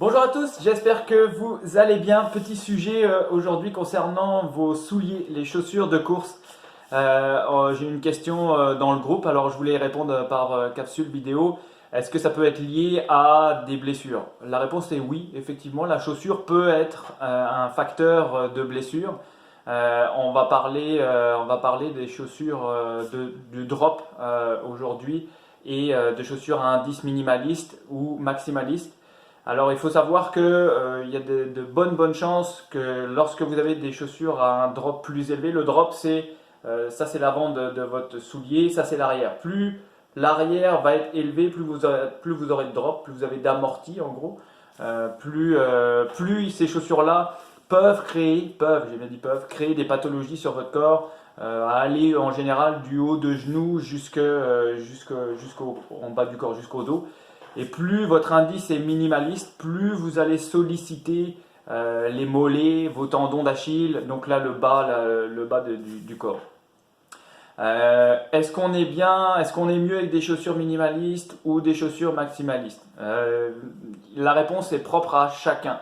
Bonjour à tous, j'espère que vous allez bien. Petit sujet aujourd'hui concernant vos souliers, les chaussures de course. J'ai une question dans le groupe, alors je voulais répondre par capsule vidéo. Est-ce que ça peut être lié à des blessures? La réponse est oui, effectivement, la chaussure peut être un facteur de blessure. On va parler des chaussures du drop aujourd'hui et de chaussures à indice minimaliste ou maximaliste. Alors, il faut savoir que, il y a de bonnes chances que lorsque vous avez des chaussures à un drop plus élevé, le drop c'est l'avant de votre soulier, ça c'est l'arrière. Plus l'arrière va être élevé, plus vous aurez de drop, plus vous avez d'amorti en gros, plus ces chaussures-là j'ai bien dit peuvent, créer des pathologies sur votre corps, à aller en général du haut de genou jusqu'au en bas du corps, jusqu'au dos. Et plus votre indice est minimaliste, plus vous allez solliciter les mollets, vos tendons d'Achille, donc là le bas du corps. Est-ce qu'on est mieux avec des chaussures minimalistes ou des chaussures maximalistes? La réponse est propre à chacun.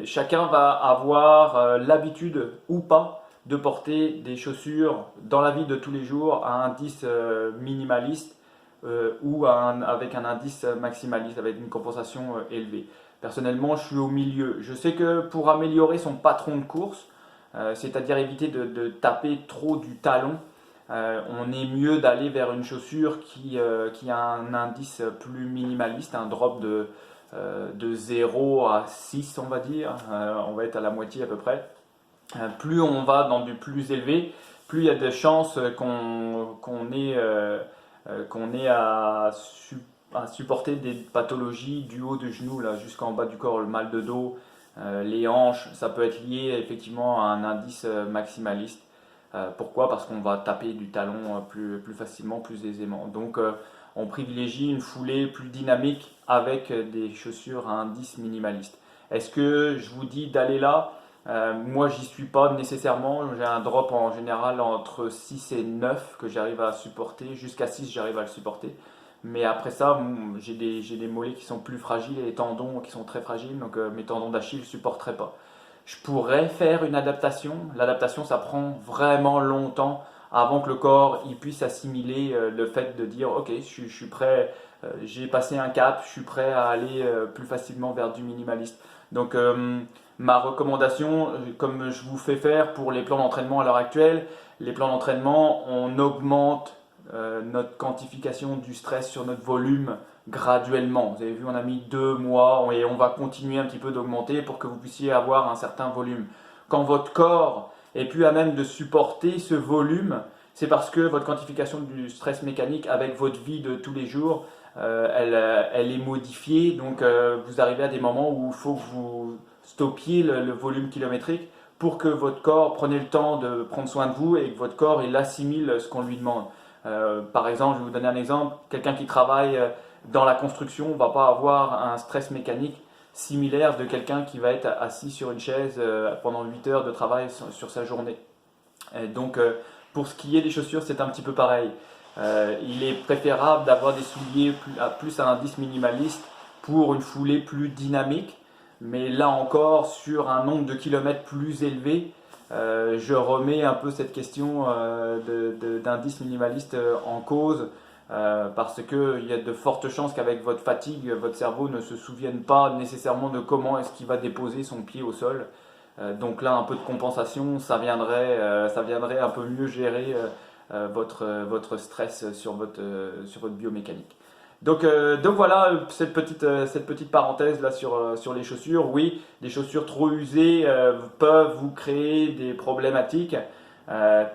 Chacun va avoir l'habitude ou pas de porter des chaussures dans la vie de tous les jours à indice minimaliste ou avec un indice maximaliste, avec une compensation élevée. Personnellement, je suis au milieu. Je sais que pour améliorer son patron de course, c'est-à-dire éviter de taper trop du talon, on est mieux d'aller vers une chaussure qui a un indice plus minimaliste, un drop de 0 à 6, on va dire. On va être à la moitié à peu près. Plus on va dans du plus élevé, plus il y a de chances qu'on ait à supporter des pathologies du haut du genou là, jusqu'en bas du corps, le mal de dos, les hanches. Ça peut être lié effectivement à un indice maximaliste. Pourquoi? Parce qu'on va taper du talon plus facilement, plus aisément. Donc on privilégie une foulée plus dynamique avec des chaussures à indice minimaliste. Est-ce que je vous dis d'aller là? Moi, j'y suis pas nécessairement. J'ai un drop en général entre 6 et 9 que j'arrive à supporter. Jusqu'à 6, j'arrive à le supporter. Mais après ça, j'ai des mollets qui sont plus fragiles et les tendons qui sont très fragiles. Donc mes tendons d'Achille ne supporteraient pas. Je pourrais faire une adaptation. L'adaptation, ça prend vraiment longtemps avant que le corps il puisse assimiler le fait de dire ok, je suis prêt, j'ai passé un cap, je suis prêt à aller plus facilement vers du minimaliste. Donc ma recommandation, comme je vous fais faire pour les plans d'entraînement à l'heure actuelle, les plans d'entraînement, on augmente notre quantification du stress sur notre volume graduellement. Vous avez vu, on a mis 2 mois et on va continuer un petit peu d'augmenter pour que vous puissiez avoir un certain volume. Quand votre corps est plus à même de supporter ce volume, c'est parce que votre quantification du stress mécanique avec votre vie de tous les jours, elle est modifiée. Donc vous arrivez à des moments où il faut que vous stoppiez le volume kilométrique pour que votre corps prenne le temps de prendre soin de vous et que votre corps il assimile ce qu'on lui demande. Par exemple, je vais vous donner un exemple, quelqu'un qui travaille dans la construction ne va pas avoir un stress mécanique similaire de quelqu'un qui va être assis sur une chaise pendant 8 heures de travail sur sa journée. Et donc, pour ce qui est des chaussures, c'est un petit peu pareil. Il est préférable d'avoir des souliers plus à indice minimaliste pour une foulée plus dynamique, mais là encore, sur un nombre de kilomètres plus élevé, je remets un peu cette question d'indice minimaliste en cause, parce qu'il y a de fortes chances qu'avec votre fatigue, votre cerveau ne se souvienne pas nécessairement de comment est-ce qu'il va déposer son pied au sol. Donc là, un peu de compensation, ça viendrait un peu mieux gérer votre stress sur votre biomécanique. Donc voilà cette petite parenthèse là sur les chaussures. Oui, des chaussures trop usées peuvent vous créer des problématiques,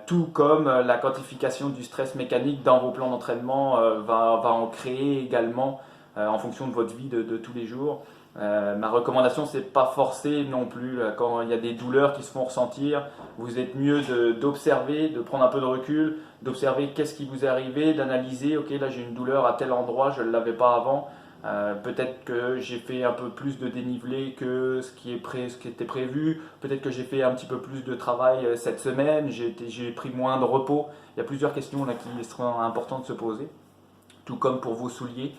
tout comme la quantification du stress mécanique dans vos plans d'entraînement va en créer également en fonction de votre vie de tous les jours. Ma recommandation, c'est pas forcer non plus. Quand il y a des douleurs qui se font ressentir, vous êtes mieux d'observer, de prendre un peu de recul, d'observer qu'est-ce qui vous est arrivé, d'analyser, ok là j'ai une douleur à tel endroit, je ne l'avais pas avant. Peut-être que j'ai fait un peu plus de dénivelé que ce qui était prévu. Peut-être que j'ai fait un petit peu plus de travail cette semaine. J'ai pris moins de repos. Il y a plusieurs questions là qui seront importantes de se poser. Tout comme pour vos souliers.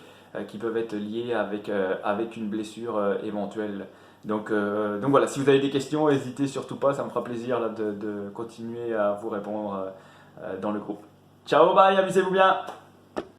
qui peuvent être liées avec une blessure éventuelle. Donc voilà, si vous avez des questions, n'hésitez surtout pas, ça me fera plaisir là, de continuer à vous répondre dans le groupe. Ciao, bye, amusez-vous bien!